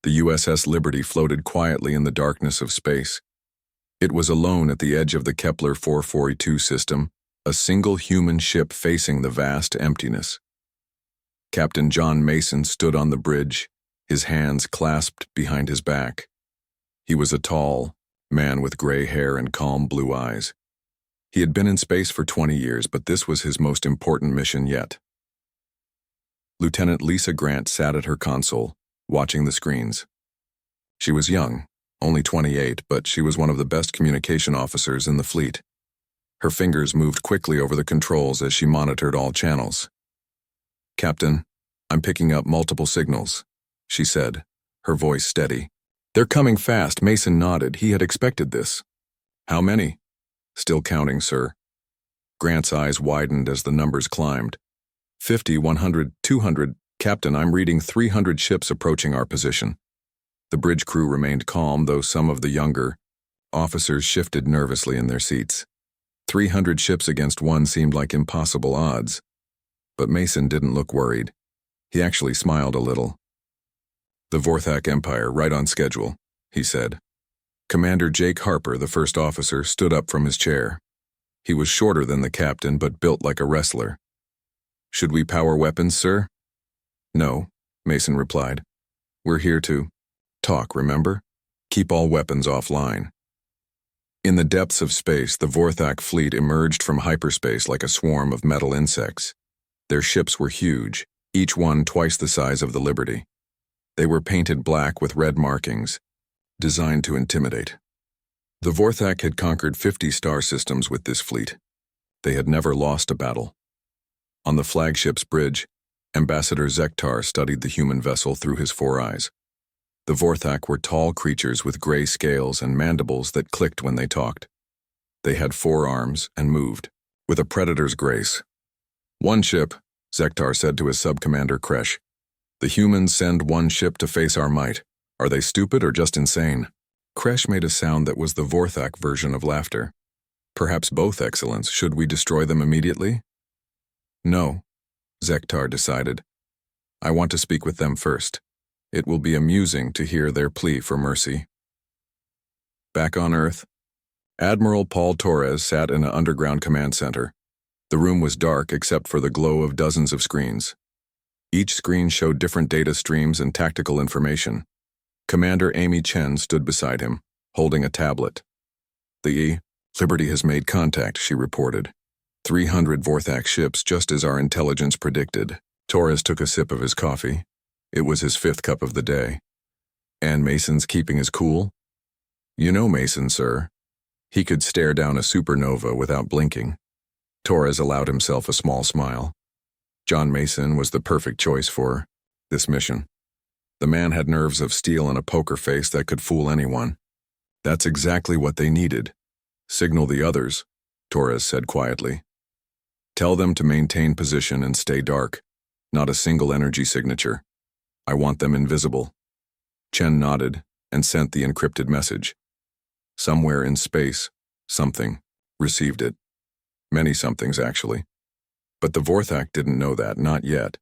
The USS Liberty floated quietly in the darkness of space. It was alone at the edge of the Kepler 442 system, a single human ship facing the vast emptiness. Captain John Mason stood on the bridge, his hands clasped behind his back. He was a tall man with gray hair and calm blue eyes. He had been in space for 20 years, but this was his most important mission yet. Lieutenant Lisa Grant sat at her console, watching the screens. She was young, only 28, but she was one of the best communication officers in the fleet. Her fingers moved quickly over the controls as she monitored all channels. "Captain, I'm picking up multiple signals," she said, her voice steady. "They're coming fast." Mason nodded. He had expected this. "How many?" "Still counting, sir." Grant's eyes widened as the numbers climbed. 50, 100, 200. "Captain, I'm reading 300 ships approaching our position." The bridge crew remained calm, though some of the younger officers shifted nervously in their seats. 300 ships against one seemed like impossible odds. But Mason didn't look worried. He actually smiled a little. "The Vorthak Empire, right on schedule," he said. Commander Jake Harper, the first officer, stood up from his chair. He was shorter than the captain, but built like a wrestler. "Should we power weapons, sir?" "No," Mason replied. "We're here to talk, remember? Keep all weapons offline." In the depths of space, the Vorthak fleet emerged from hyperspace like a swarm of metal insects. Their ships were huge, each one twice the size of the Liberty. They were painted black with red markings, designed to intimidate. The Vorthak had conquered 50 star systems with this fleet. They had never lost a battle. On the flagship's bridge, Ambassador Zektar studied the human vessel through his 4 eyes. The Vorthak were tall creatures with gray scales and mandibles that clicked when they talked. They had 4 arms and moved, with a predator's grace. "One ship," Zektar said to his sub-commander Kresh. "The humans send 1 ship to face our might. Are they stupid or just insane?" Kresh made a sound that was the Vorthak version of laughter. "Perhaps both, Excellence. Should we destroy them immediately?" "No," Zektar decided. "I want to speak with them first. It will be amusing to hear their plea for mercy." Back on Earth, Admiral Paul Torres sat in an underground command center. The room was dark except for the glow of dozens of screens. Each screen showed different data streams and tactical information. Commander Amy Chen stood beside him, holding a tablet. "The Liberty has made contact," she reported. 300 Vorthak ships, just as our intelligence predicted." Torres took a sip of his coffee. It was his 5th cup of the day. "And Mason's keeping his cool?" "You know Mason, sir. He could stare down a supernova without blinking." Torres allowed himself a small smile. John Mason was the perfect choice for this mission. The man had nerves of steel and a poker face that could fool anyone. "That's exactly what they needed." "Signal the others," Torres said quietly. "Tell them to maintain position and stay dark. Not a single energy signature. I want them invisible." Chen nodded and sent the encrypted message. Somewhere in space, something received it. Many somethings, actually. But the Vorthak didn't know that, not yet.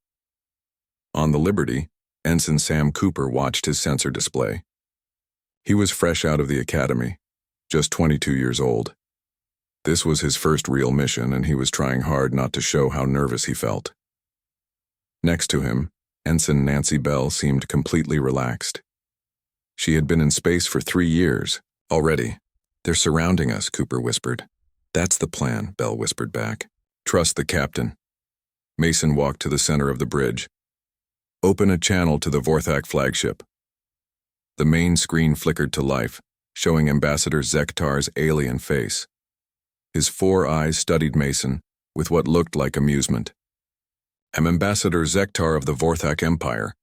On the Liberty, Ensign Sam Cooper watched his sensor display. He was fresh out of the academy, just 22 years old. This was his first real mission, and he was trying hard not to show how nervous he felt. Next to him, Ensign Nancy Bell seemed completely relaxed. She had been in space for 3 years, already. "They're surrounding us," Cooper whispered. "That's the plan," Bell whispered back. "Trust the captain." Mason walked to the center of the bridge. "Open a channel to the Vorthak flagship." The main screen flickered to life, showing Ambassador Zektar's alien face. His 4 eyes studied Mason, with what looked like amusement. "I'm Ambassador Zektar of the Vorthak Empire,"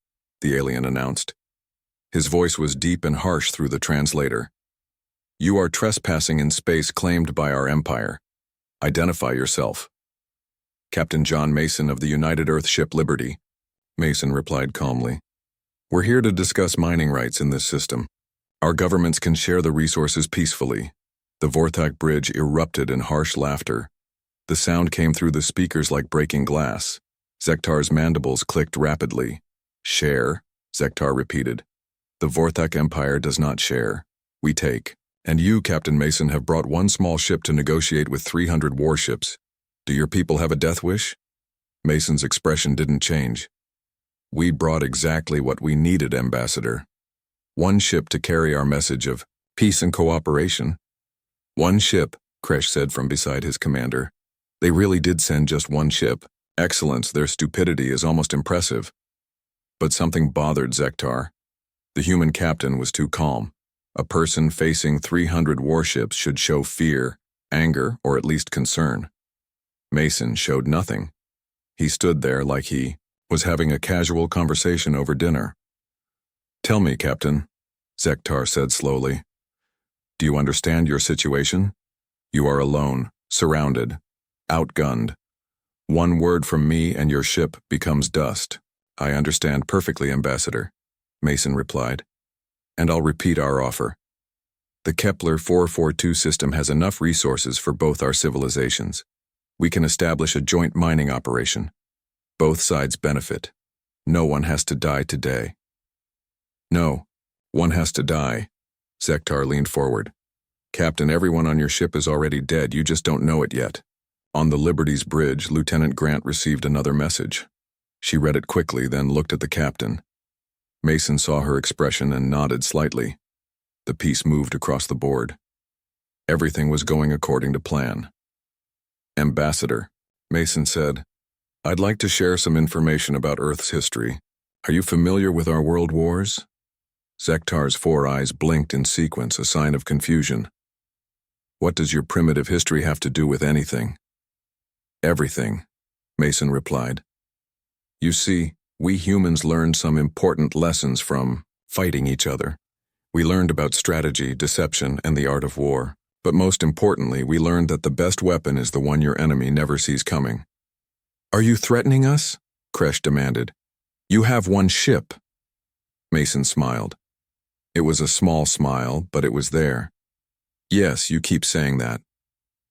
the alien announced. His voice was deep and harsh through the translator. "You are trespassing in space claimed by our empire. Identify yourself." "Captain John Mason of the United Earth ship Liberty," Mason replied calmly. "We're here to discuss mining rights in this system. Our governments can share the resources peacefully." The Vorthak bridge erupted in harsh laughter. The sound came through the speakers like breaking glass. Zektar's mandibles clicked rapidly. "Share," Zektar repeated. The Vorthak Empire does not share. We take. And you, Captain Mason, have brought one small ship to negotiate with 300 warships. Do your people have a death wish? Mason's expression didn't change. We brought exactly what we needed, Ambassador. One ship to carry our message of peace and cooperation. One ship, Kresh said from beside his commander. They really did send just one ship. Excellence, their stupidity is almost impressive. But something bothered Zektar. The human captain was too calm. A person facing 300 warships should show fear, anger, or at least concern. Mason showed nothing. He stood there like he was having a casual conversation over dinner. Tell me, Captain, Zektar said slowly. Do you understand your situation? You are alone, surrounded, outgunned. One word from me and your ship becomes dust. I understand perfectly, Ambassador, Mason replied. And I'll repeat our offer. The Kepler 442 system has enough resources for both our civilizations. We can establish a joint mining operation. Both sides benefit. No one has to die today. No, one has to die. Zektar leaned forward. Captain, everyone on your ship is already dead, you just don't know it yet. On the Liberty's bridge, Lieutenant Grant received another message. She read it quickly, then looked at the captain. Mason saw her expression and nodded slightly. The piece moved across the board. Everything was going according to plan. Ambassador, Mason said, I'd like to share some information about Earth's history. Are you familiar with our world wars? Zektar's 4 eyes blinked in sequence, a sign of confusion. What does your primitive history have to do with anything? Everything, Mason replied. You see, we humans learned some important lessons from fighting each other. We learned about strategy, deception, and the art of war. But most importantly, we learned that the best weapon is the one your enemy never sees coming. Are you threatening us? Kresh demanded. You have one ship. Mason smiled. It was a small smile, but it was there. Yes, you keep saying that.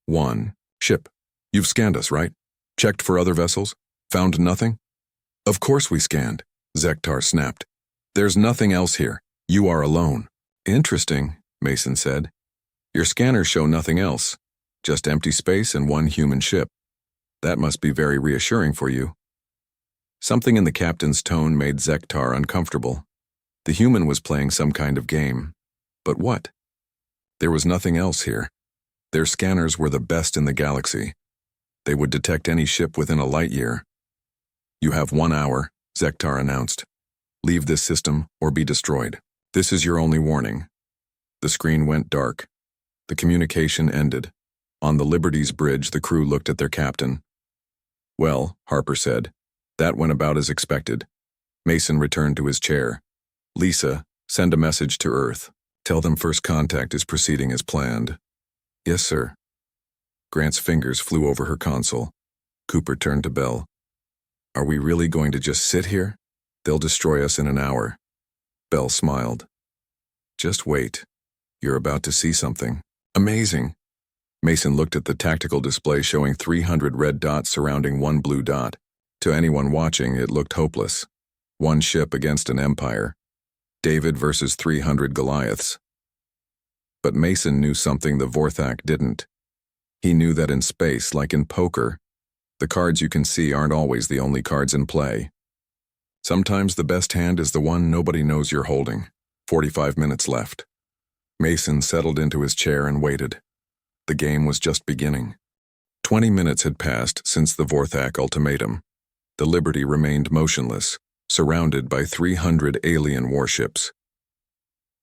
One ship. You've scanned us, right? Checked for other vessels? Found nothing? Of course we scanned, Zektar snapped. There's nothing else here. You are alone. Interesting, Mason said. Your scanners show nothing else. Just empty space and one human ship. That must be very reassuring for you. Something in the captain's tone made Zektar uncomfortable. The human was playing some kind of game. But what? There was nothing else here. Their scanners were the best in the galaxy. They would detect any ship within a light year. You have 1 hour, Zektar announced. Leave this system or be destroyed. This is your only warning. The screen went dark. The communication ended. On the Liberty's bridge, the crew looked at their captain. Well, Harper said, that went about as expected. Mason returned to his chair. Lisa, send a message to Earth. Tell them first contact is proceeding as planned. Yes, sir. Grant's fingers flew over her console. Cooper turned to Bell. Are we really going to just sit here? They'll destroy us in an hour. Bell smiled. Just wait. You're about to see something amazing. Mason looked at the tactical display showing 300 red dots surrounding one blue dot. To anyone watching, it looked hopeless. One ship against an empire. David versus 300 Goliaths. But Mason knew something the Vorthak didn't. He knew that in space, like in poker, the cards you can see aren't always the only cards in play. Sometimes the best hand is the one nobody knows you're holding. 45 minutes left. Mason settled into his chair and waited. The game was just beginning. 20 minutes had passed since the Vorthak ultimatum. The Liberty remained motionless, surrounded by 300 alien warships.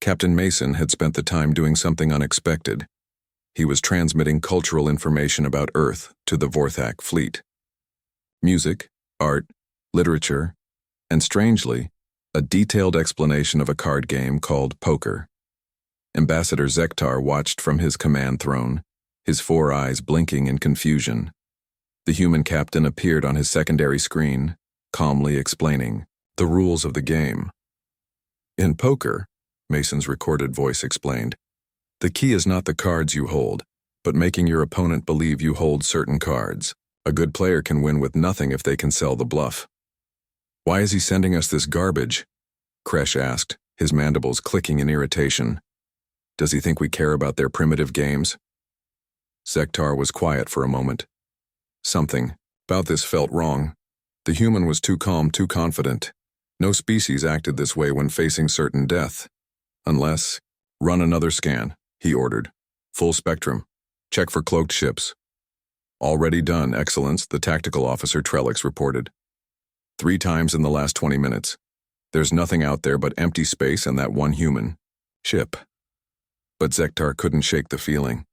Captain Mason had spent the time doing something unexpected. He was transmitting cultural information about Earth to the Vorthak fleet. Music, art, literature, and strangely, a detailed explanation of a card game called poker. Ambassador Zektar watched from his command throne, his 4 eyes blinking in confusion. The human captain appeared on his secondary screen, calmly explaining the rules of the game. In poker, Mason's recorded voice explained, the key is not the cards you hold, but making your opponent believe you hold certain cards. A good player can win with nothing if they can sell the bluff. Why is he sending us this garbage? Kresh asked, his mandibles clicking in irritation. Does he think we care about their primitive games? Zektar was quiet for a moment. Something about this felt wrong. The human was too calm, too confident. No species acted this way when facing certain death. Unless, run another scan, he ordered. Full spectrum. Check for cloaked ships. Already done, Excellence, the tactical officer Trellix reported. 3 times in the last 20 minutes. There's nothing out there but empty space and that one human ship. But Zektar couldn't shake the feeling.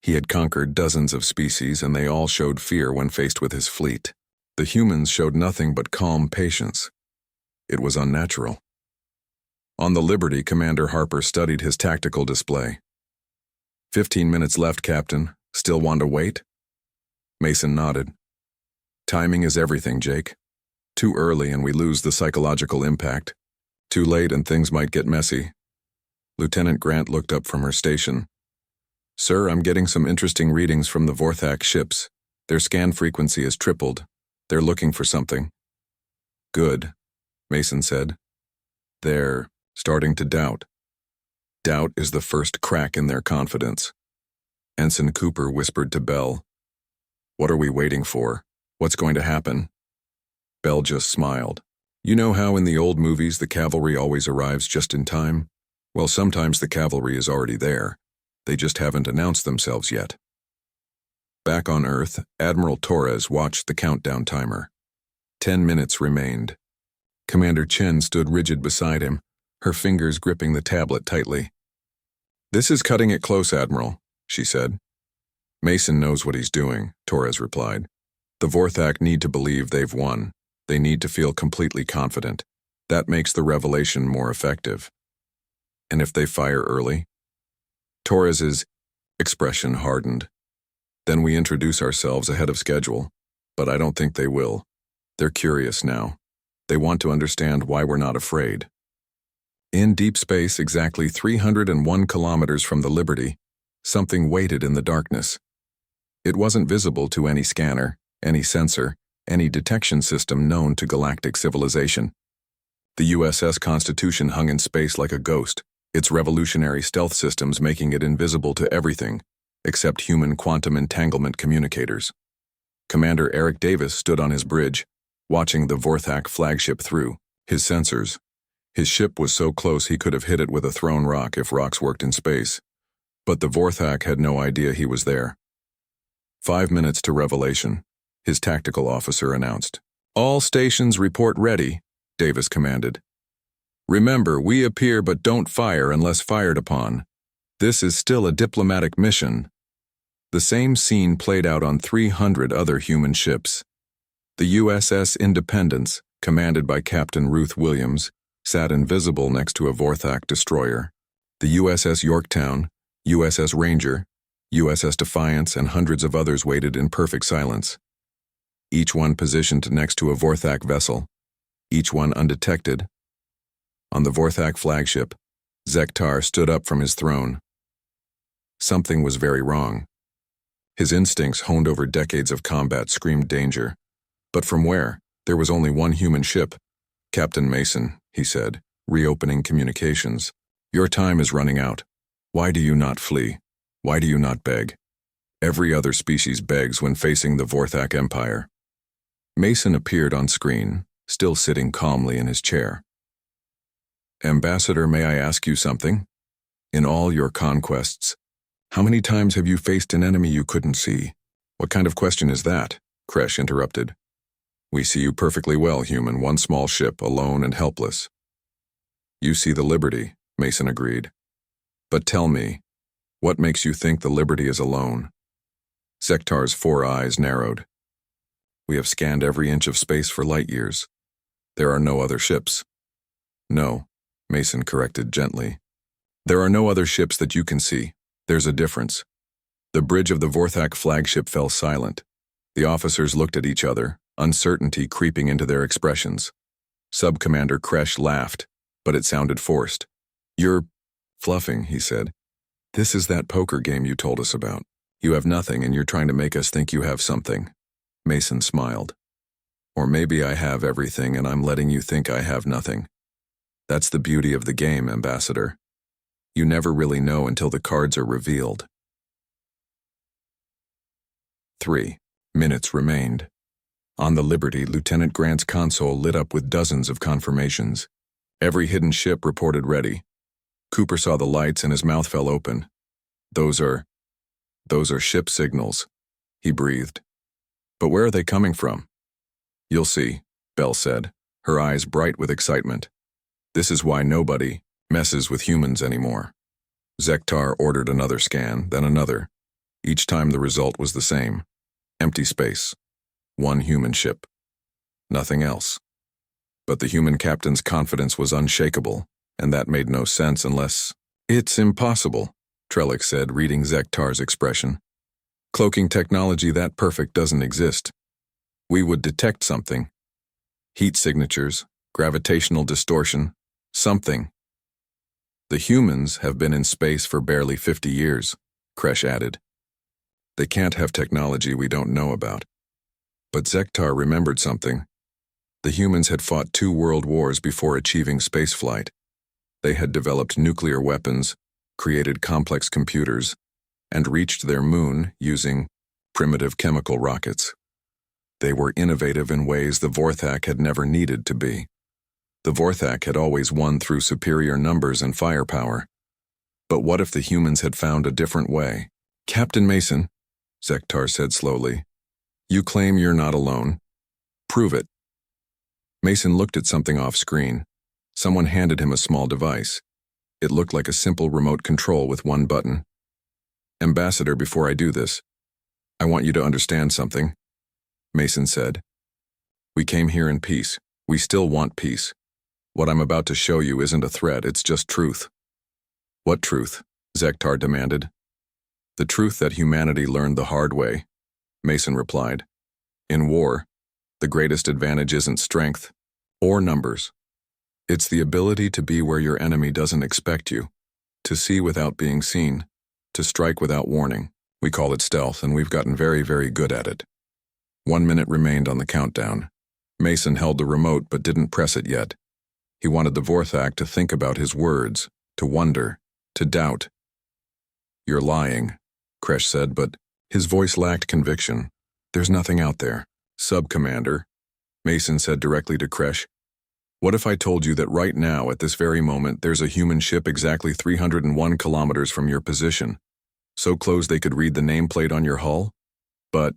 He had conquered dozens of species and they all showed fear when faced with his fleet. The humans showed nothing but calm patience. It was unnatural. On the Liberty, Commander Harper studied his tactical display. 15 minutes left, Captain. Still want to wait? Mason nodded. Timing is everything, Jake. Too early and we lose the psychological impact. Too late and things might get messy. Lieutenant Grant looked up from her station. Sir, I'm getting some interesting readings from the Vorthak ships. Their scan frequency has tripled. They're looking for something. Good, Mason said. They're starting to doubt. Doubt is the first crack in their confidence. Ensign Cooper whispered to Bell. What are we waiting for? What's going to happen? Bell just smiled. You know how in the old movies the cavalry always arrives just in time? Well, sometimes the cavalry is already there. They just haven't announced themselves yet. Back on Earth, Admiral Torres watched the countdown timer. 10 minutes remained. Commander Chen stood rigid beside him, her fingers gripping the tablet tightly. This is cutting it close, Admiral, she said. Mason knows what he's doing, Torres replied. The Vorthak need to believe they've won. They need to feel completely confident. That makes the revelation more effective. And if they fire early? Torres's expression hardened. Then we introduce ourselves ahead of schedule, but I don't think they will. They're curious now. They want to understand why we're not afraid. In deep space, exactly 301 kilometers from the Liberty, something waited in the darkness. It wasn't visible to any scanner, any sensor, any detection system known to galactic civilization. The USS Constitution hung in space like a ghost, its revolutionary stealth systems making it invisible to everything, except human quantum entanglement communicators. Commander Eric Davis stood on his bridge, watching the Vorthak flagship through his sensors. His ship was so close he could have hit it with a thrown rock if rocks worked in space. But the Vorthak had no idea he was there. 5 minutes to revelation, his tactical officer announced. All stations report ready, Davis commanded. Remember, we appear but don't fire unless fired upon. This is still a diplomatic mission. The same scene played out on 300 other human ships. The USS Independence, commanded by Captain Ruth Williams, sat invisible next to a Vorthak destroyer. The USS Yorktown, USS Ranger, USS Defiance, and hundreds of others waited in perfect silence. Each one positioned next to a Vorthak vessel, each one undetected. On the Vorthak flagship, Zektar stood up from his throne. Something was very wrong. His instincts, honed over decades of combat, screamed danger. But from where? There was only one human ship. Captain Mason, he said, reopening communications. Your time is running out. Why do you not flee? Why do you not beg? Every other species begs when facing the Vorthak Empire. Mason appeared on screen, still sitting calmly in his chair. Ambassador, may I ask you something? In all your conquests, how many times have you faced an enemy you couldn't see? What kind of question is that? Kresh interrupted. We see you perfectly well, human, one small ship, alone and helpless. You see the Liberty, Mason agreed. But tell me, what makes you think the Liberty is alone? Zektar's 4 eyes narrowed. We have scanned every inch of space for light years. There are no other ships. No, Mason corrected gently. There are no other ships that you can see. There's a difference. The bridge of the Vorthak flagship fell silent. The officers looked at each other, uncertainty creeping into their expressions. Sub-Commander Kresh laughed, but it sounded forced. You're fluffing, he said. This is that poker game you told us about. You have nothing and you're trying to make us think you have something. Mason smiled. Or maybe I have everything and I'm letting you think I have nothing. That's the beauty of the game, Ambassador. You never really know until the cards are revealed. 3 minutes remained. On the Liberty, Lieutenant Grant's console lit up with dozens of confirmations. Every hidden ship reported ready. Cooper saw the lights and his mouth fell open. Those are ship signals, he breathed. But where are they coming from? You'll see, Bell said, her eyes bright with excitement. This is why nobody messes with humans anymore. Zektar ordered another scan, then another. Each time the result was the same. Empty space. One human ship. Nothing else. But the human captain's confidence was unshakable, and that made no sense unless— It's impossible, Trellick said, reading Zektar's expression. Cloaking technology that perfect doesn't exist. We would detect something. Heat signatures, gravitational distortion, something. The humans have been in space for barely 50 years, Kresh added. They can't have technology we don't know about. But Zektar remembered something. The humans had fought 2 world wars before achieving spaceflight. They had developed nuclear weapons, created complex computers, and reached their moon using primitive chemical rockets. They were innovative in ways the Vorthak had never needed to be. The Vorthak had always won through superior numbers and firepower. But what if the humans had found a different way? Captain Mason, Zektar said slowly, you claim you're not alone. Prove it. Mason looked at something off-screen. Someone handed him a small device. It looked like a simple remote control with one button. Ambassador, before I do this, I want you to understand something, Mason said. We came here in peace. We still want peace. What I'm about to show you isn't a threat, it's just truth. What truth? Zektar demanded. The truth that humanity learned the hard way, Mason replied. In war, the greatest advantage isn't strength or numbers. It's the ability to be where your enemy doesn't expect you, to see without being seen, to strike without warning. We call it stealth, and we've gotten very, very good at it. 1 minute remained on the countdown. Mason held the remote but didn't press it yet. He wanted the Vorthak to think about his words, to wonder, to doubt. You're lying, Kresh said, but his voice lacked conviction. There's nothing out there. Sub-Commander, Mason said directly to Kresh. What if I told you that right now, at this very moment, there's a human ship exactly 301 kilometers from your position, so close they could read the nameplate on your hull, but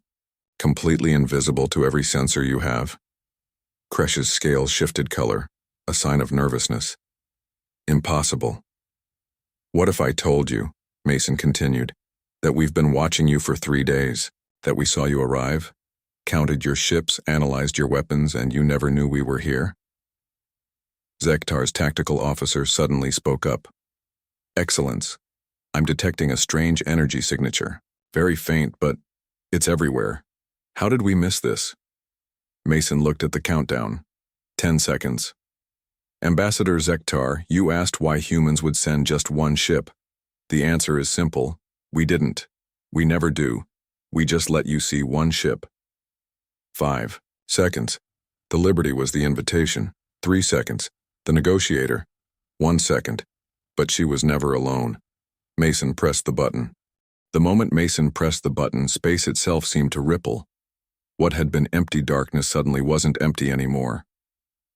completely invisible to every sensor you have? Kresh's scales shifted color, a sign of nervousness. Impossible. What if I told you, Mason continued, that we've been watching you for 3 days, that we saw you arrive, counted your ships, analyzed your weapons, and you never knew we were here? Zektar's tactical officer suddenly spoke up. Excellence, I'm detecting a strange energy signature. Very faint, but it's everywhere. How did we miss this? Mason looked at the countdown. 10 seconds. Ambassador Zektar, you asked why humans would send just one ship. The answer is simple. We didn't. We never do. We just let you see one ship. 5 seconds. The Liberty was the invitation. 3 seconds. The negotiator. 1 second. But she was never alone. Mason pressed the button. The moment Mason pressed the button, space itself seemed to ripple. What had been empty darkness suddenly wasn't empty anymore.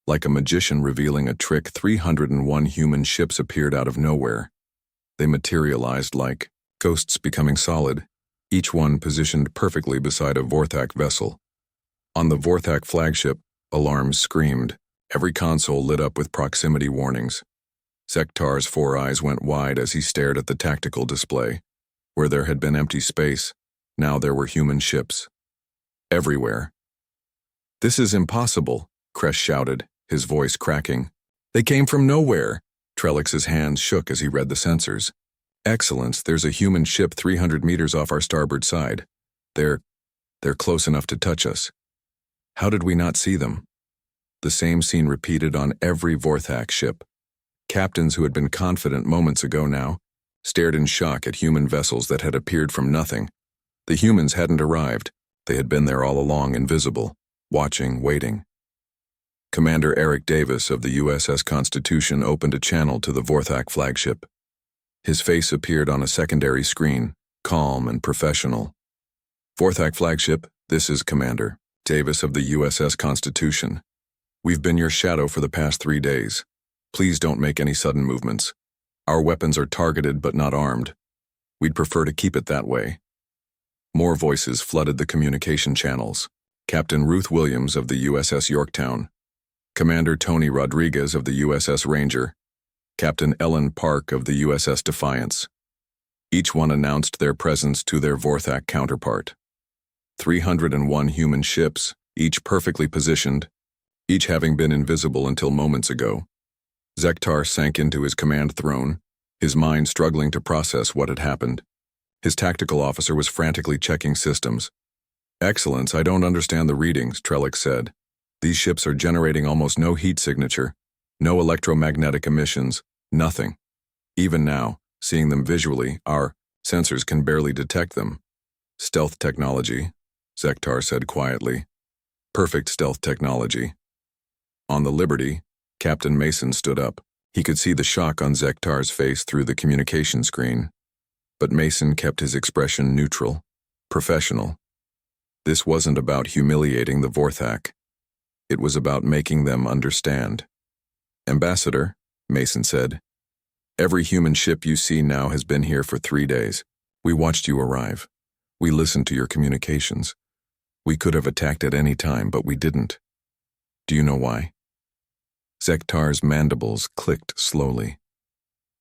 Like a magician revealing a trick, 301 human ships appeared out of nowhere. They materialized like ghosts becoming solid, each one positioned perfectly beside a Vorthak vessel. On the Vorthak flagship, alarms screamed. Every console lit up with proximity warnings. Zektar's 4 eyes went wide as he stared at the tactical display. Where there had been empty space, now there were human ships. Everywhere. This is impossible, Kresh shouted, his voice cracking. They came from nowhere. Trellix's hands shook as he read the sensors. Excellence, there's a human ship 300 meters off our starboard side. They're close enough to touch us. How did we not see them? The same scene repeated on every Vorthak ship. Captains who had been confident moments ago now stared in shock at human vessels that had appeared from nothing. The humans hadn't arrived. They had been there all along, invisible, watching, waiting. Commander Eric Davis of the USS Constitution opened a channel to the Vorthak flagship. His face appeared on a secondary screen, calm and professional. Vorthak flagship, this is Commander Davis of the USS Constitution. We've been your shadow for the past 3 days. Please don't make any sudden movements. Our weapons are targeted but not armed. We'd prefer to keep it that way. More voices flooded the communication channels. Captain Ruth Williams of the USS Yorktown, Commander Tony Rodriguez of the USS Ranger, Captain Ellen Park of the USS Defiance. Each one announced their presence to their Vorthak counterpart. 301 human ships, each perfectly positioned, each having been invisible until moments ago. Zektar sank into his command throne, his mind struggling to process what had happened. His tactical officer was frantically checking systems. "Excellence, I don't understand the readings," Trellick said. "These ships are generating almost no heat signature, no electromagnetic emissions, nothing. Even now, seeing them visually, our sensors can barely detect them." "Stealth technology," Zektar said quietly. "Perfect stealth technology." On the Liberty, Captain Mason stood up. He could see the shock on Zektar's face through the communication screen. But Mason kept his expression neutral, professional. This wasn't about humiliating the Vorthak. It was about making them understand. "Ambassador," Mason said, "every human ship you see now has been here for 3 days. We watched you arrive. We listened to your communications. We could have attacked at any time, but we didn't. Do you know why?" Zektar's mandibles clicked slowly.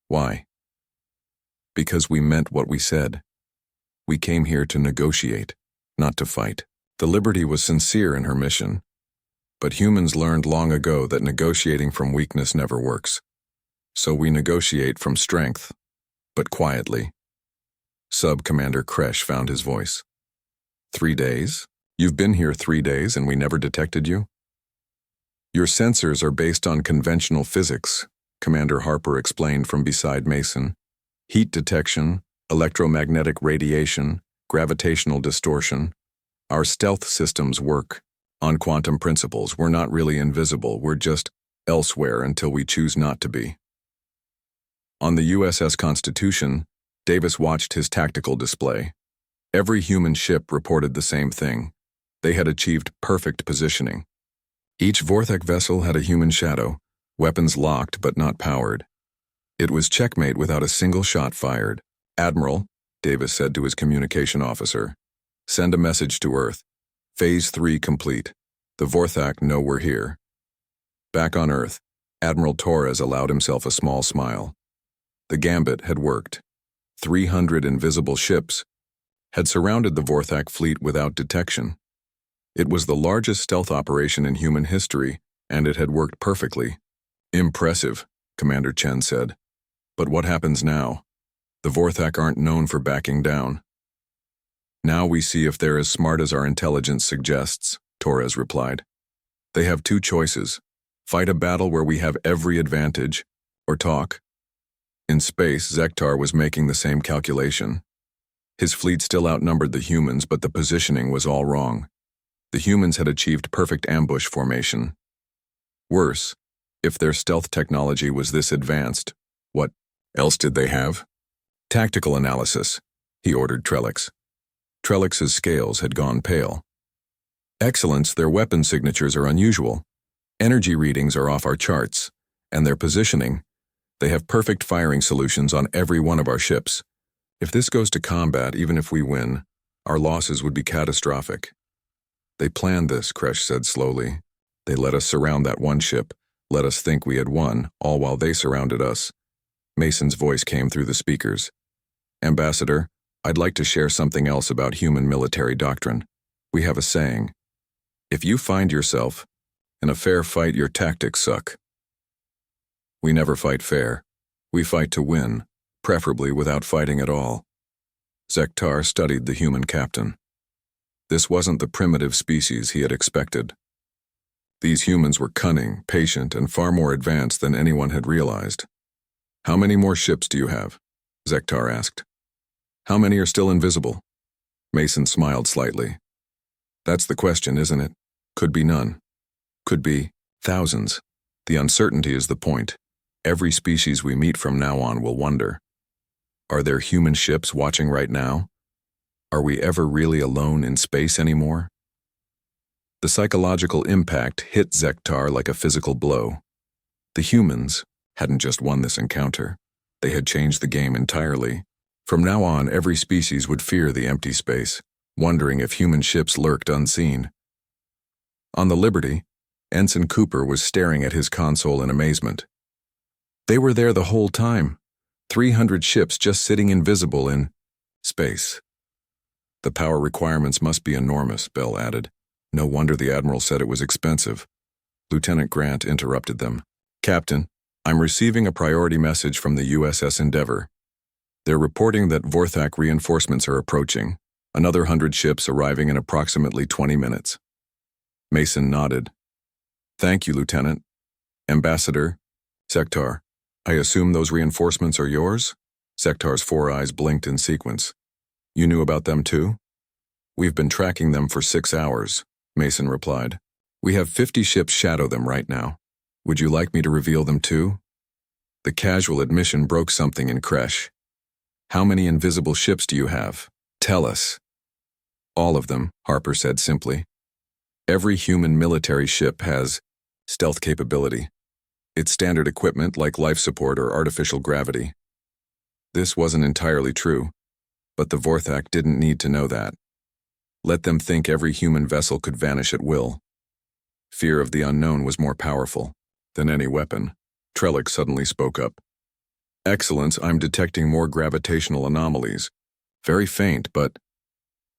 "Why?" "Because we meant what we said. We came here to negotiate, not to fight." The Liberty was sincere in her mission, but humans learned long ago that negotiating from weakness never works. So we negotiate from strength, but quietly. Sub-Commander Kresh found his voice. 3 days? You've been here 3 days and we never detected you? Your sensors are based on conventional physics, Commander Harper explained from beside Mason. Heat detection, electromagnetic radiation, gravitational distortion. Our stealth systems work on quantum principles. We're not really invisible, we're just elsewhere until we choose not to be. On the USS Constitution, Davis watched his tactical display. Every human ship reported the same thing. They had achieved perfect positioning. Each Vorthak vessel had a human shadow, weapons locked but not powered. It was checkmate without a single shot fired. "Admiral," Davis said to his communication officer, "send a message to Earth. Phase 3 complete. The Vorthak know we're here." Back on Earth, Admiral Torres allowed himself a small smile. The gambit had worked. 300 invisible ships had surrounded the Vorthak fleet without detection. It was the largest stealth operation in human history, and it had worked perfectly. "Impressive," Commander Chen said. "But what happens now? The Vorthak aren't known for backing down." "Now we see if they're as smart as our intelligence suggests," Torres replied. "They have 2 choices. Fight a battle where we have every advantage, or talk." In space, Zektar was making the same calculation. His fleet still outnumbered the humans, but the positioning was all wrong. The humans had achieved perfect ambush formation. Worse, if their stealth technology was this advanced, what else did they have? "Tactical analysis," he ordered Trellix. Trellix's scales had gone pale. "Excellence, their weapon signatures are unusual. Energy readings are off our charts, and their positioning, they have perfect firing solutions on every one of our ships. If this goes to combat, even if we win, our losses would be catastrophic." "They planned this," Kresh said slowly. "They let us surround that one ship, let us think we had won, all while they surrounded us." Mason's voice came through the speakers. "Ambassador, I'd like to share something else about human military doctrine. We have a saying. If you find yourself in a fair fight, your tactics suck. We never fight fair. We fight to win, preferably without fighting at all." Zektar studied the human captain. This wasn't the primitive species he had expected. These humans were cunning, patient, and far more advanced than anyone had realized. "How many more ships do you have?" Zektar asked. "How many are still invisible?" Mason smiled slightly. "That's the question, isn't it? Could be none. Could be Thousands. The uncertainty is the point. Every species we meet from now on will wonder, are there human ships watching right now? Are we ever really alone in space anymore? The psychological impact hit Zektar like a physical blow. The humans hadn't just won this encounter. They had changed the game entirely. From now on, every species would fear the empty space, wondering if human ships lurked unseen. On the Liberty, Ensign Cooper was staring at his console in amazement. They were there the whole time. 300 ships just sitting invisible in space. The power requirements must be enormous, Bell added. No wonder the Admiral said it was expensive. Lieutenant Grant interrupted them. Captain, I'm receiving a priority message from the USS Endeavour. They're reporting that Vorthak reinforcements are approaching, another 100 ships arriving in approximately 20 minutes. Mason nodded. Thank you, Lieutenant. Ambassador, Zektar, I assume those reinforcements are yours? Zektar's 4 eyes blinked in sequence. You knew about them too? We've been tracking them for 6 hours, Mason replied. We have 50 ships shadow them right now. Would you like me to reveal them too? The casual admission broke something in Kresh. How many invisible ships do you have? Tell us. All of them, Harper said simply. Every human military ship has stealth capability. It's standard equipment like life support or artificial gravity. This wasn't entirely true, but the Vorthak didn't need to know that. Let them think every human vessel could vanish at will. Fear of the unknown was more powerful than any weapon. Trellick suddenly spoke up. Excellence, I'm detecting more gravitational anomalies. Very faint, but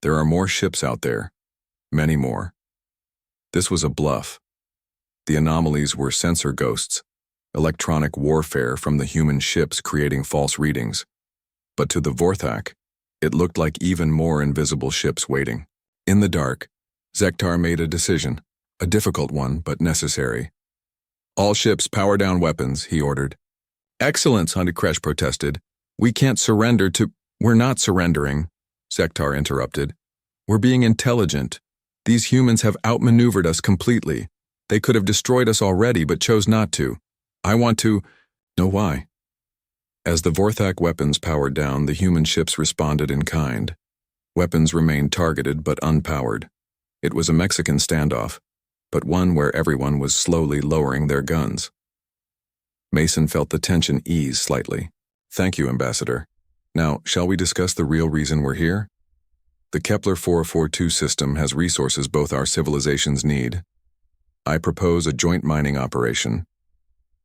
there are more ships out there. Many more. This was a bluff. The anomalies were sensor ghosts, electronic warfare from the human ships creating false readings. But to the Vorthak, it looked like even more invisible ships waiting. In the dark, Zektar made a decision, a difficult one but necessary. All ships power down weapons, he ordered. Excellence, Hunted Kresh protested. We can't surrender to— We're not surrendering, Zektar interrupted. We're being intelligent. These humans have outmaneuvered us completely. They could have destroyed us already, but chose not to. I want to know why. As the Vorthak weapons powered down, the human ships responded in kind. Weapons remained targeted but unpowered. It was a Mexican standoff, but one where everyone was slowly lowering their guns. Mason felt the tension ease slightly. Thank you, Ambassador. Now, shall we discuss the real reason we're here? The Kepler 442 system has resources both our civilizations need. I propose a joint mining operation.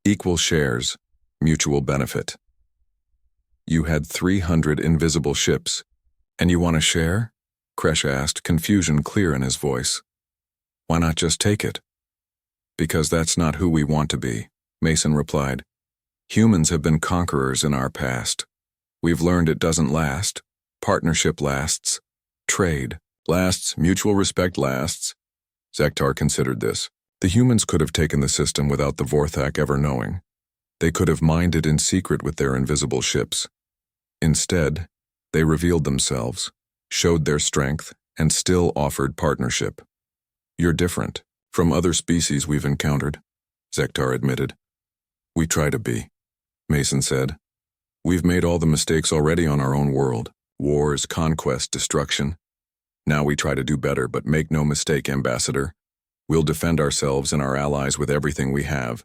Equal shares, mutual benefit. You had 300 invisible ships, and you want to share? Kresh asked, confusion clear in his voice. Why not just take it? Because that's not who we want to be, Mason replied. Humans have been conquerors in our past. We've learned it doesn't last. Partnership lasts. Trade lasts. Mutual respect lasts. Zektar considered this. The humans could have taken the system without the Vorthak ever knowing. They could have mined it in secret with their invisible ships. Instead, they revealed themselves, showed their strength, and still offered partnership. You're different from other species we've encountered, Zektar admitted. We try to be, Mason said. We've made all the mistakes already on our own world. Wars, conquest, destruction. Now we try to do better, but make no mistake, Ambassador. We'll defend ourselves and our allies with everything we have.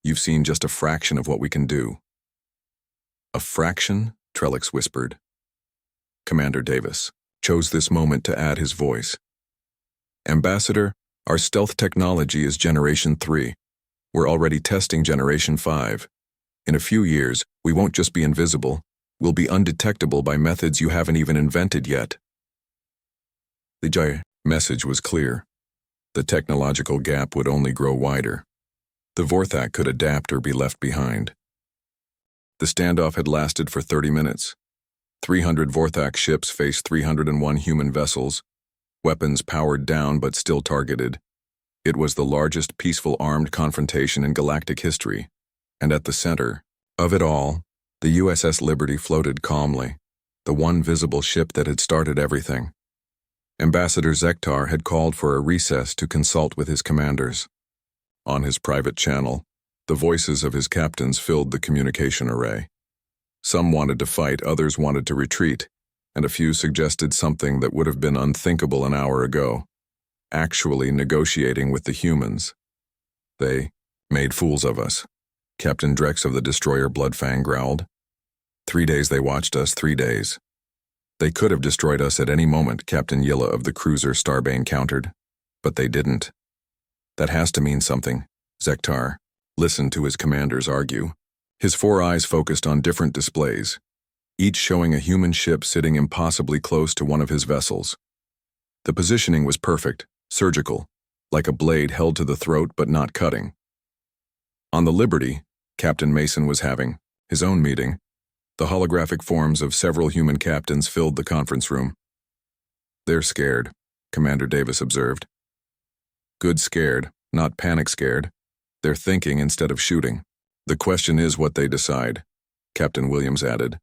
You've seen just a fraction of what we can do. A fraction? Trellix whispered. Commander Davis chose this moment to add his voice. Ambassador, our stealth technology is Generation 3. We're already testing Generation 5. In a few years, we won't just be invisible, we'll be undetectable by methods you haven't even invented yet. The message was clear. The technological gap would only grow wider. The Vorthak could adapt or be left behind. The standoff had lasted for 30 minutes. 300 Vorthak ships faced 301 human vessels, weapons powered down but still targeted. It was the largest peaceful armed confrontation in galactic history, and at the center of it all, the USS Liberty floated calmly, the one visible ship that had started everything. Ambassador Zektar had called for a recess to consult with his commanders. On his private channel, the voices of his captains filled the communication array. Some wanted to fight, others wanted to retreat, and a few suggested something that would have been unthinkable an hour ago: actually negotiating with the humans. They made fools of us, Captain Drex of the destroyer Bloodfang growled. 3 days they watched us, 3 days. They could have destroyed us at any moment, Captain Yilla of the cruiser Starbane countered. But they didn't. That has to mean something. Zektar listened to his commanders argue. His 4 eyes focused on different displays, each showing a human ship sitting impossibly close to one of his vessels. The positioning was perfect, surgical, like a blade held to the throat but not cutting. On the Liberty, Captain Mason was having his own meeting. The holographic forms of several human captains filled the conference room. "They're scared," Commander Davis observed. "Good scared, not panic scared. They're thinking instead of shooting. The question is what they decide," Captain Williams added.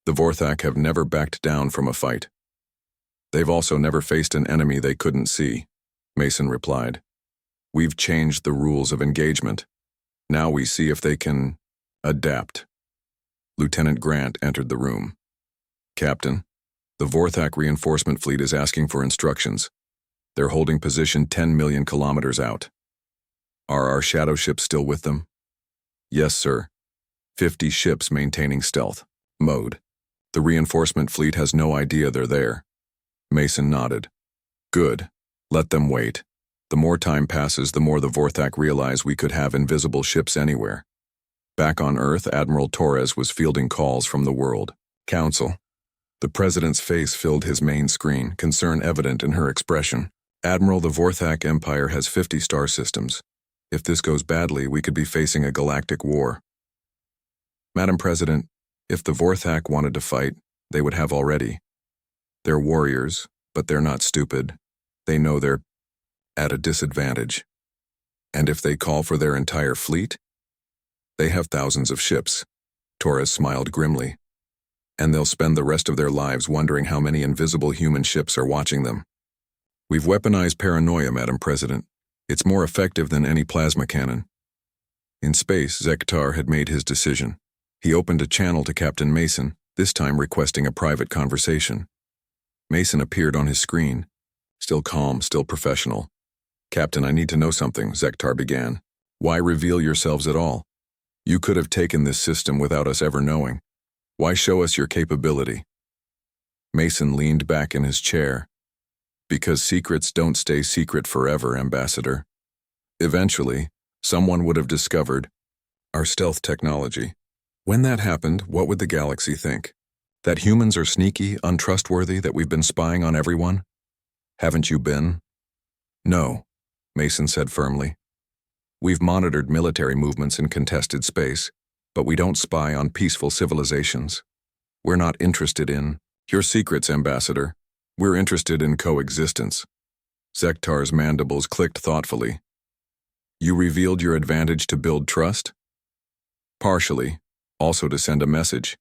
"The Vorthak have never backed down from a fight." "They've also never faced an enemy they couldn't see," Mason replied. "We've changed the rules of engagement. Now we see if they can adapt." Lieutenant Grant entered the room. "Captain, the Vorthak reinforcement fleet is asking for instructions. They're holding position 10 million kilometers out. Are our shadow ships still with them?" "Yes, sir. 50 ships maintaining stealth mode. The reinforcement fleet has no idea they're there." Mason nodded. "Good. Let them wait. The more time passes, the more the Vorthak realize we could have invisible ships anywhere." Back on Earth, Admiral Torres was fielding calls from the World Council. The President's face filled his main screen, concern evident in her expression. "Admiral, the Vorthak Empire has 50 star systems. If this goes badly, we could be facing a galactic war." "Madam President, if the Vorthak wanted to fight, they would have already. They're warriors, but they're not stupid. They know they're at a disadvantage. And if they call for their entire fleet, they have thousands of ships." Torres smiled grimly. "And they'll spend the rest of their lives wondering how many invisible human ships are watching them. We've weaponized paranoia, Madam President. It's more effective than any plasma cannon." In space, Zektar had made his decision. He opened a channel to Captain Mason, this time requesting a private conversation. Mason appeared on his screen, still calm, still professional. "Captain, I need to know something," Zektar began. "Why reveal yourselves at all? You could have taken this system without us ever knowing. Why show us your capability?" Mason leaned back in his chair. "Because secrets don't stay secret forever, Ambassador. Eventually, someone would have discovered our stealth technology. When that happened, what would the galaxy think? That humans are sneaky, untrustworthy, that we've been spying on everyone? Haven't you been?" "No," Mason said firmly. "We've monitored military movements in contested space, but we don't spy on peaceful civilizations. We're not interested in your secrets, Ambassador. We're interested in coexistence." Zektar's mandibles clicked thoughtfully. "You revealed your advantage to build trust?" "Partially, also to send a message.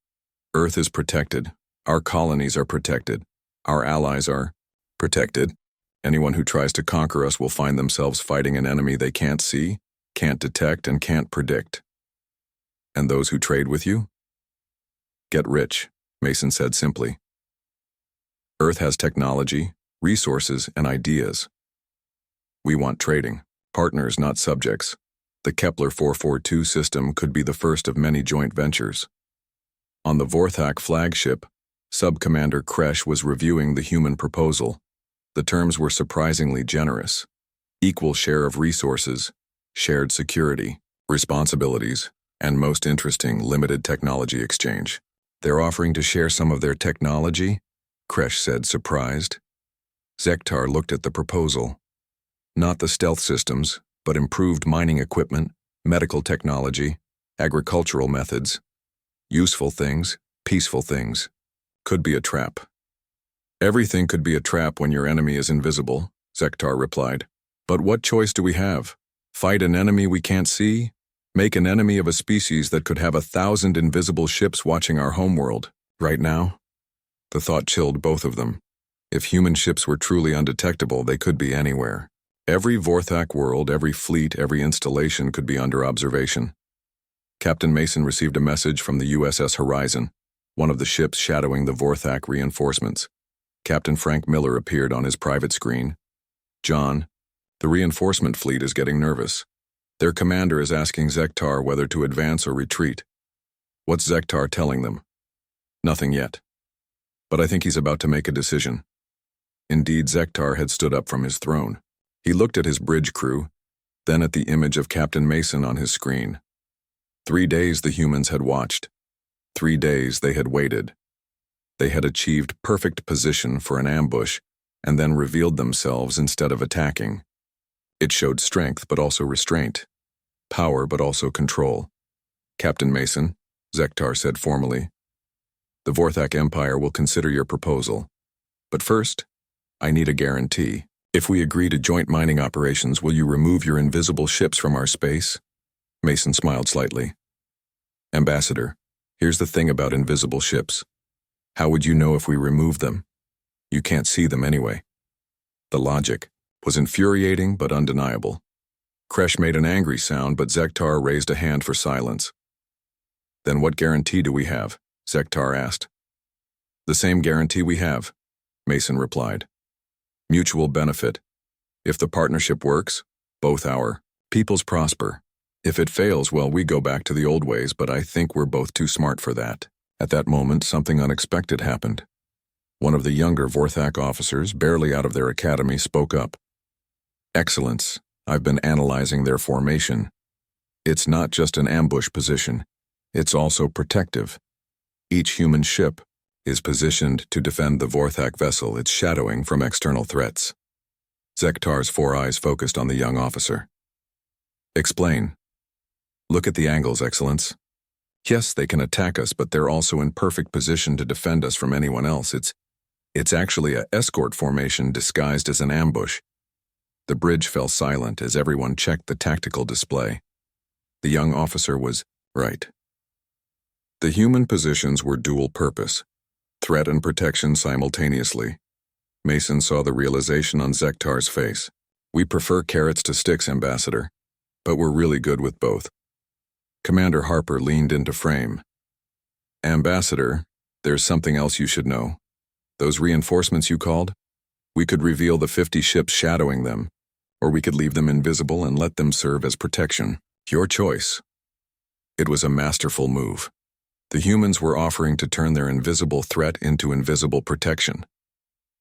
Earth is protected. Our colonies are protected. Our allies are protected. Anyone who tries to conquer us will find themselves fighting an enemy they can't see, can't detect, and can't predict. And those who trade with you? Get rich," Mason said simply. "Earth has technology, resources, and ideas. We want trading, partners, not subjects. The Kepler 442 system could be the first of many joint ventures." On the Vorthak flagship, Sub-Commander Kresh was reviewing the human proposal. The terms were surprisingly generous. Equal share of resources, shared security, responsibilities, and most interesting, limited technology exchange. "They're offering to share some of their technology?" Kresh said, surprised. Zektar looked at the proposal. Not the stealth systems, but improved mining equipment, medical technology, agricultural methods. Useful things, peaceful things. Could be a trap. "Everything could be a trap when your enemy is invisible," Zektar replied. "But what choice do we have? Fight an enemy we can't see? Make an enemy of a species that could have 1,000 invisible ships watching our homeworld right now?" The thought chilled both of them. If human ships were truly undetectable, they could be anywhere. Every Vorthak world, every fleet, every installation could be under observation. Captain Mason received a message from the USS Horizon, one of the ships shadowing the Vorthak reinforcements. Captain Frank Miller appeared on his private screen. "John, the reinforcement fleet is getting nervous. Their commander is asking Zektar whether to advance or retreat. What's Zektar telling them?" "Nothing yet. But I think he's about to make a decision." Indeed, Zektar had stood up from his throne. He looked at his bridge crew, then at the image of Captain Mason on his screen. 3 days the humans had watched. 3 days they had waited. They had achieved perfect position for an ambush and then revealed themselves instead of attacking. It showed strength but also restraint, power but also control. "Captain Mason," Zektar said formally, "the Vorthak Empire will consider your proposal. But first, I need a guarantee. If we agree to joint mining operations, will you remove your invisible ships from our space?" Mason smiled slightly. "Ambassador, here's the thing about invisible ships. How would you know if we remove them? You can't see them anyway." The logic was infuriating but undeniable. Kresh made an angry sound, but Zektar raised a hand for silence. "Then what guarantee do we have?" Zektar asked. "The same guarantee we have," Mason replied. "Mutual benefit. If the partnership works, both our peoples prosper. If it fails, well, we go back to the old ways, but I think we're both too smart for that." At that moment, something unexpected happened. One of the younger Vorthak officers, barely out of their academy, spoke up. "Excellence, I've been analyzing their formation. It's not just an ambush position, it's also protective. Each human ship is positioned to defend the Vorthak vessel it's shadowing from external threats." Zektar's 4 eyes focused on the young officer. "Explain." "Look at the angles, Excellence. Yes, they can attack us, but they're also in perfect position to defend us from anyone else. It's actually a escort formation disguised as an ambush." The bridge fell silent as everyone checked the tactical display. The young officer was right. The human positions were dual purpose, threat and protection simultaneously. Mason saw the realization on Zektar's face. "We prefer carrots to sticks, Ambassador, but we're really good with both." Commander Harper leaned into frame. "Ambassador, there's something else you should know. Those reinforcements you called? We could reveal the 50 ships shadowing them, or we could leave them invisible and let them serve as protection. Your choice." It was a masterful move. The humans were offering to turn their invisible threat into invisible protection.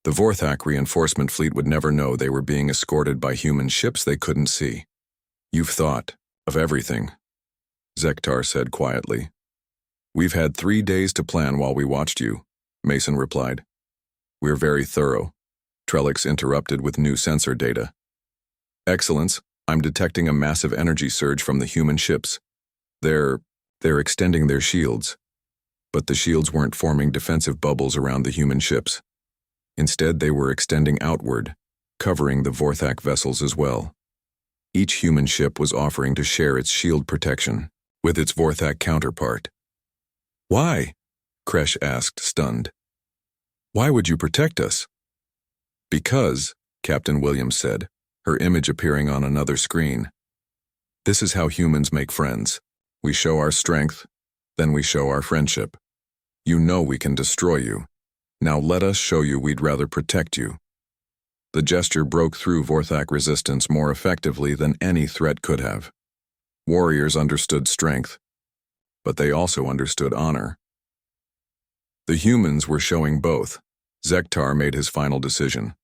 The Vorthak reinforcement fleet would never know they were being escorted by human ships they couldn't see. "You've thought of everything," Zektar said quietly. "We've had 3 days to plan while we watched you," Mason replied. "We're very thorough." Trellix interrupted with new sensor data. "Excellence, I'm detecting a massive energy surge from the human ships. They're extending their shields." But the shields weren't forming defensive bubbles around the human ships. Instead, they were extending outward, covering the Vorthak vessels as well. Each human ship was offering to share its shield protection with its Vorthak counterpart. "Why?" Kresh asked, stunned. "Why would you protect us?" "Because," Captain Williams said, her image appearing on another screen. "This is how humans make friends. We show our strength, then we show our friendship. You know we can destroy you. Now let us show you we'd rather protect you." The gesture broke through Vorthak resistance more effectively than any threat could have. Warriors understood strength, but they also understood honor. The humans were showing both. Zektar made his final decision.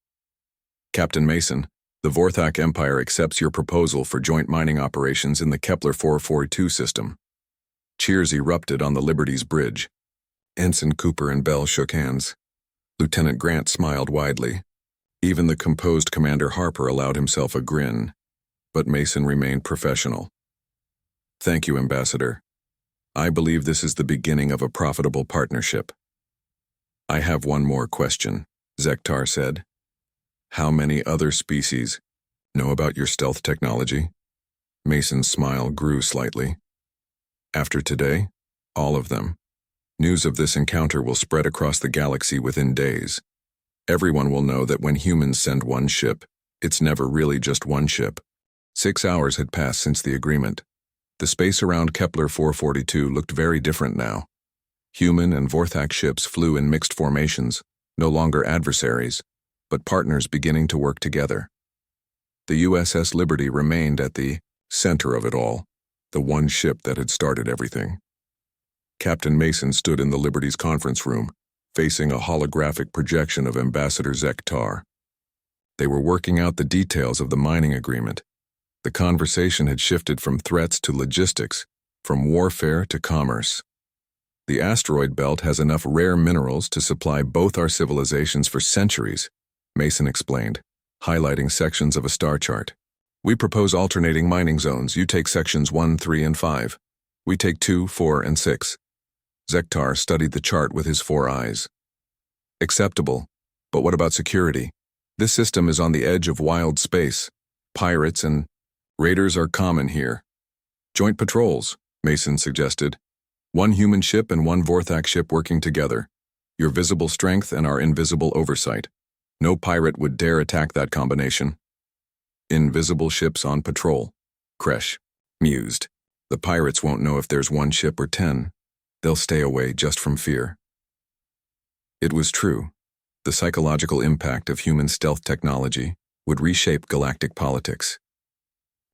"Captain Mason, the Vorthak Empire accepts your proposal for joint mining operations in the Kepler 442 system." Cheers erupted on the Liberty's bridge. Ensign Cooper and Bell shook hands. Lieutenant Grant smiled widely. Even the composed Commander Harper allowed himself a grin, but Mason remained professional. "Thank you, Ambassador. I believe this is the beginning of a profitable partnership." "I have one more question," Zektar said. "How many other species know about your stealth technology?" Mason's smile grew slightly. "After today, all of them. News of this encounter will spread across the galaxy within days. Everyone will know that when humans send one ship, It's never really just one ship. 6 hours had passed since the agreement. The space around Kepler 442 looked very different now. Human and Vorthak ships flew in mixed formations, no longer adversaries, but partners beginning to work together. The USS Liberty remained at the center of it all, the one ship that had started everything. Captain Mason stood in the Liberty's conference room, facing a holographic projection of Ambassador Zektar. They were working out the details of the mining agreement. The conversation had shifted from threats to logistics, from warfare to commerce. The asteroid belt has enough rare minerals to supply both our civilizations for centuries, Mason explained, highlighting sections of a star chart. We propose alternating mining zones. You take sections 1, 3, and 5. We take 2, 4, and 6. Zektar studied the chart with his 4 eyes. Acceptable, but what about security? This system is on the edge of wild space. Pirates and raiders are common here. Joint patrols, Mason suggested. 1 human ship and 1 Vorthak ship working together. Your visible strength and our invisible oversight. No pirate would dare attack that combination. Invisible ships on patrol, Kresh mused. The pirates won't know if there's 1 ship or 10. They'll stay away just from fear. It was true. The psychological impact of human stealth technology would reshape galactic politics.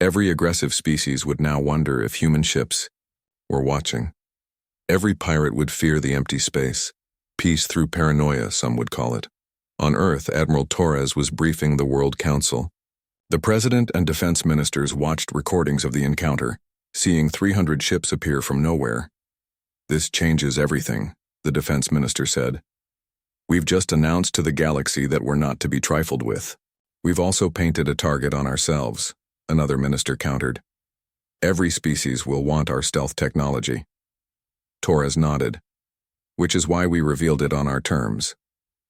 Every aggressive species would now wonder if human ships were watching. Every pirate would fear the empty space. Peace through paranoia, some would call it. On Earth, Admiral Torres was briefing the World Council. The President and Defense Ministers watched recordings of the encounter, seeing 300 ships appear from nowhere. This changes everything, the Defense Minister said. We've just announced to the galaxy that we're not to be trifled with. We've also painted a target on ourselves, another minister countered. Every species will want our stealth technology. Torres nodded, which is why we revealed it on our terms.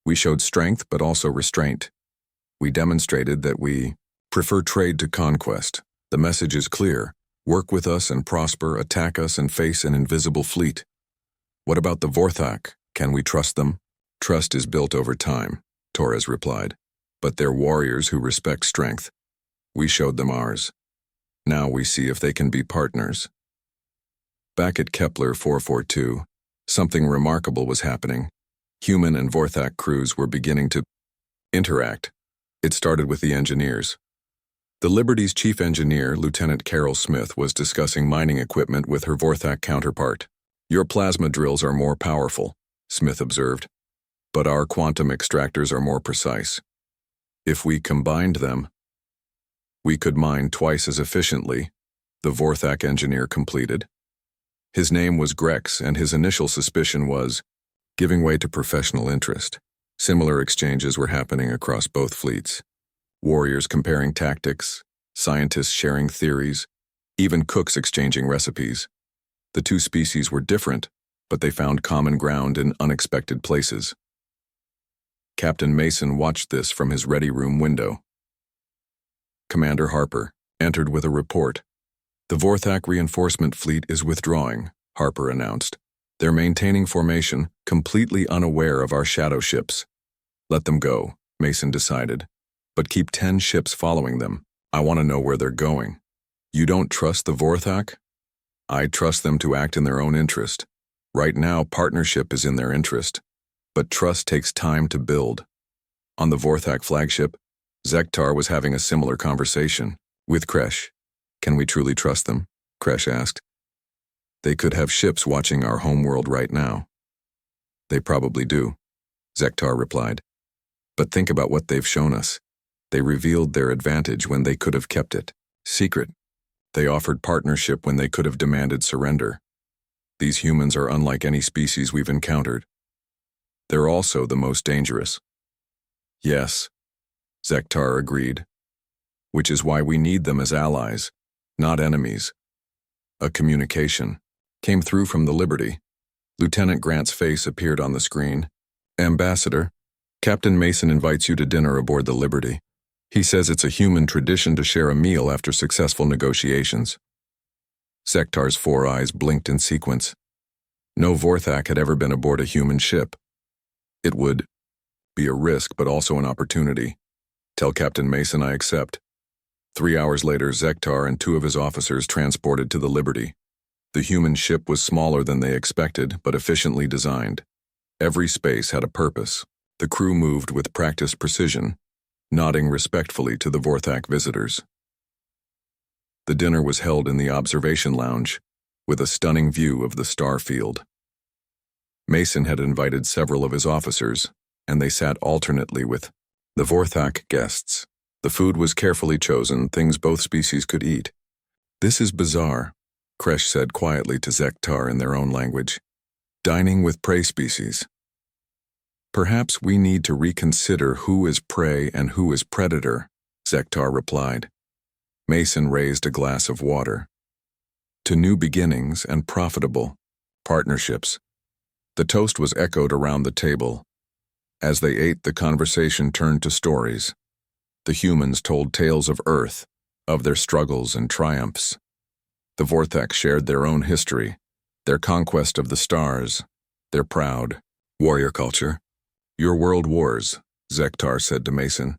We showed strength but also restraint. We demonstrated that we prefer trade to conquest. The message is clear. Work with us and prosper, attack us and face an invisible fleet. What about the Vorthak? Can we trust them? Trust is built over time, Torres replied. But they're warriors who respect strength. We showed them ours. Now we see if they can be partners. Back at Kepler 442, something remarkable was happening. Human and Vorthak crews were beginning to interact. It started with the engineers. The Liberty's chief engineer, Lieutenant Carol Smith, was discussing mining equipment with her Vorthak counterpart. Your plasma drills are more powerful, Smith observed, but our quantum extractors are more precise. If we combined them, we could mine twice as efficiently, the Vorthak engineer completed. His name was Grex, and his initial suspicion was giving way to professional interest. Similar exchanges were happening across both fleets. Warriors comparing tactics, scientists sharing theories, even cooks exchanging recipes. The 2 species were different, but they found common ground in unexpected places. Captain Mason watched this from his ready room window. Commander Harper entered with a report. The Vorthak reinforcement fleet is withdrawing, Harper announced. They're maintaining formation, completely unaware of our shadow ships. Let them go, Mason decided. But keep 10 ships following them. I want to know where they're going. You don't trust the Vorthak? I trust them to act in their own interest. Right now, partnership is in their interest. But trust takes time to build. On the Vorthak flagship, Zektar was having a similar conversation with Kresh. Can we truly trust them? Kresh asked. They could have ships watching our homeworld right now. They probably do, Zektar replied. But think about what they've shown us. They revealed their advantage when they could have kept it secret. They offered partnership when they could have demanded surrender. These humans are unlike any species we've encountered. They're also the most dangerous. Yes, Zektar agreed. Which is why we need them as allies, not enemies. A communication came through from the Liberty. Lieutenant Grant's face appeared on the screen. Ambassador, Captain Mason invites you to dinner aboard the Liberty. He says it's a human tradition to share a meal after successful negotiations. Zektar's 4 eyes blinked in sequence. No Vorthak had ever been aboard a human ship. It would be a risk, but also an opportunity. Tell Captain Mason I accept. 3 hours later, Zektar and 2 of his officers transported to the Liberty. The human ship was smaller than they expected, but efficiently designed. Every space had a purpose. The crew moved with practiced precision, nodding respectfully to the Vorthak visitors. The dinner was held in the observation lounge, with a stunning view of the star field. Mason had invited several of his officers, and they sat alternately with the Vorthak guests. The food was carefully chosen, things both species could eat. "This is bizarre," Kresh said quietly to Zektar in their own language. "Dining with prey species. Perhaps we need to reconsider who is prey and who is predator," Zektar replied. Mason raised a glass of water. "To new beginnings and profitable partnerships." The toast was echoed around the table. As they ate, the conversation turned to stories. The humans told tales of Earth, of their struggles and triumphs. The Vorthak shared their own history, their conquest of the stars, their proud warrior culture. "Your world wars," Zektar said to Mason.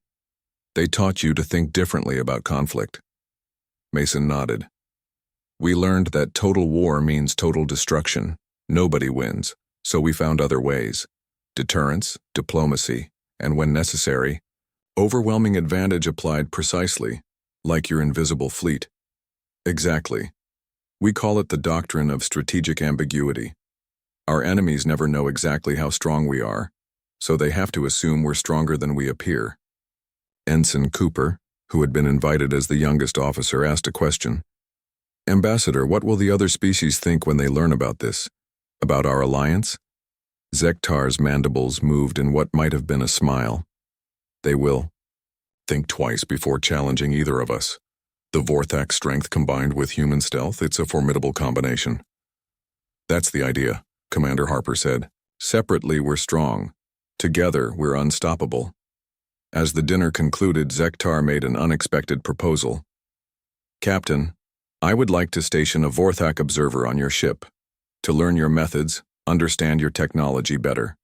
"They taught you to think differently about conflict." Mason nodded. "We learned that total war means total destruction. Nobody wins, so we found other ways. Deterrence, diplomacy, and when necessary, overwhelming advantage applied precisely, like your invisible fleet." "Exactly. We call it the doctrine of strategic ambiguity. Our enemies never know exactly how strong we are, so they have to assume we're stronger than we appear." Ensign Cooper, who had been invited as the youngest officer, asked a question. "Ambassador, what will the other species think when they learn about this? About our alliance?" Zektar's mandibles moved in what might have been a smile. "They will think twice before challenging either of us. The Vorthak strength combined with human stealth, it's a formidable combination." "That's the idea," Commander Harper said. "Separately, we're strong. Together, we're unstoppable." As the dinner concluded, Zektar made an unexpected proposal. "Captain, I would like to station a Vorthak observer on your ship, to learn your methods, understand your technology better."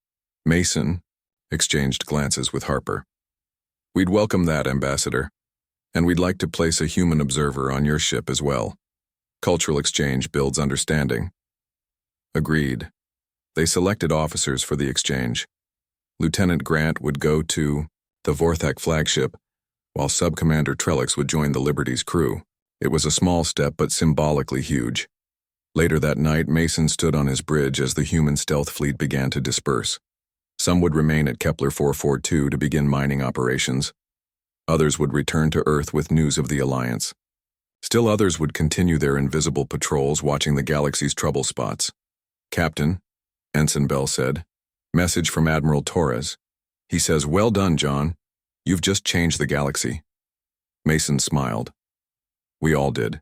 Mason exchanged glances with Harper. "We'd welcome that, Ambassador. And we'd like to place a human observer on your ship as well. Cultural exchange builds understanding." Agreed. They selected officers for the exchange. Lieutenant Grant would go to the Vorthak flagship, while Subcommander Trellix would join the Liberty's crew. It was a small step, but symbolically huge. Later that night, Mason stood on his bridge as the human stealth fleet began to disperse. Some would remain at Kepler 442 to begin mining operations. Others would return to Earth with news of the Alliance. Still others would continue their invisible patrols, watching the galaxy's trouble spots. "Captain," Ensign Bell said, "message from Admiral Torres. He says, 'Well done, John. You've just changed the galaxy.'" Mason smiled. "We all did.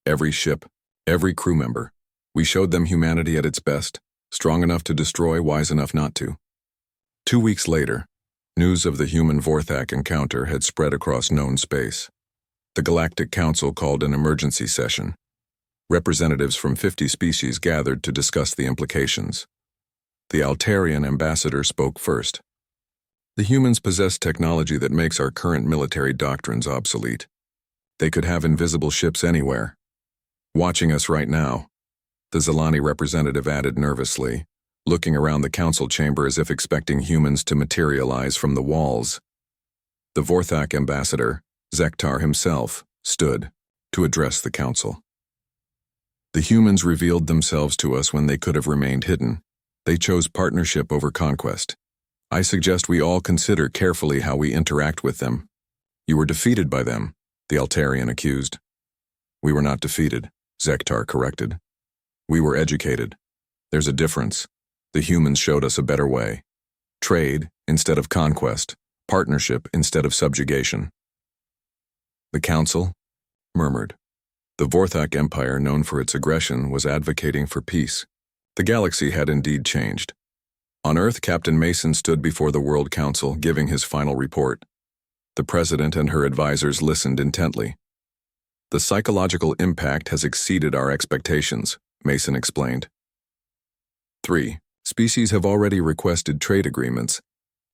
Every ship, every crew member. We showed them humanity at its best, strong enough to destroy, wise enough not to." 2 weeks later, news of the human Vorthak encounter had spread across known space. The Galactic Council called an emergency session. Representatives from 50 species gathered to discuss the implications. The Altarian ambassador spoke first. "The humans possess technology that makes our current military doctrines obsolete. They could have invisible ships anywhere. Watching us right now," the Zilani representative added nervously, looking around the council chamber as if expecting humans to materialize from the walls. The Vorthak ambassador, Zektar himself, stood to address the council. "The humans revealed themselves to us when they could have remained hidden. They chose partnership over conquest. I suggest we all consider carefully how we interact with them." "You were defeated by them," the Altarian accused. "We were not defeated," Zektar corrected. "We were educated. There's a difference. The humans showed us a better way. Trade instead of conquest, partnership instead of subjugation." The council murmured. The Vorthak Empire, known for its aggression, was advocating for peace. The galaxy had indeed changed. On Earth, Captain Mason stood before the World Council, giving his final report. The President and her advisors listened intently. "The psychological impact has exceeded our expectations," Mason explained. 3. Species have already requested trade agreements.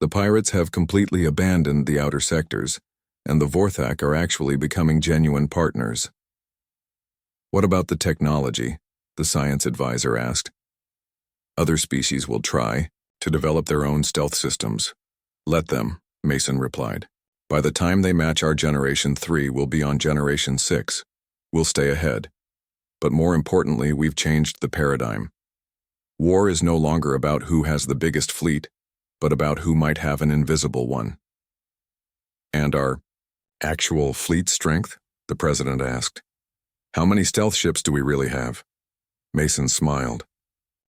The pirates have completely abandoned the outer sectors, and the Vorthak are actually becoming genuine partners. What about the technology? The science advisor asked. Other species will try to develop their own stealth systems. Let them, Mason replied. By the time they match our Generation 3, we'll be on Generation 6. We'll stay ahead. But more importantly, we've changed the paradigm. War is no longer about who has the biggest fleet, but about who might have an invisible one. And our actual fleet strength? The president asked. How many stealth ships do we really have? Mason smiled.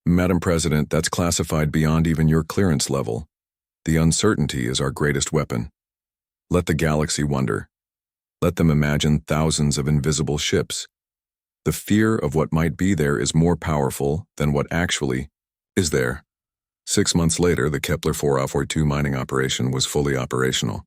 Madam President, that's classified beyond even your clearance level. The uncertainty is our greatest weapon. Let the galaxy wonder. Let them imagine thousands of invisible ships. The fear of what might be there is more powerful than what actually is there. 6 months later, the Kepler 442 mining operation was fully operational.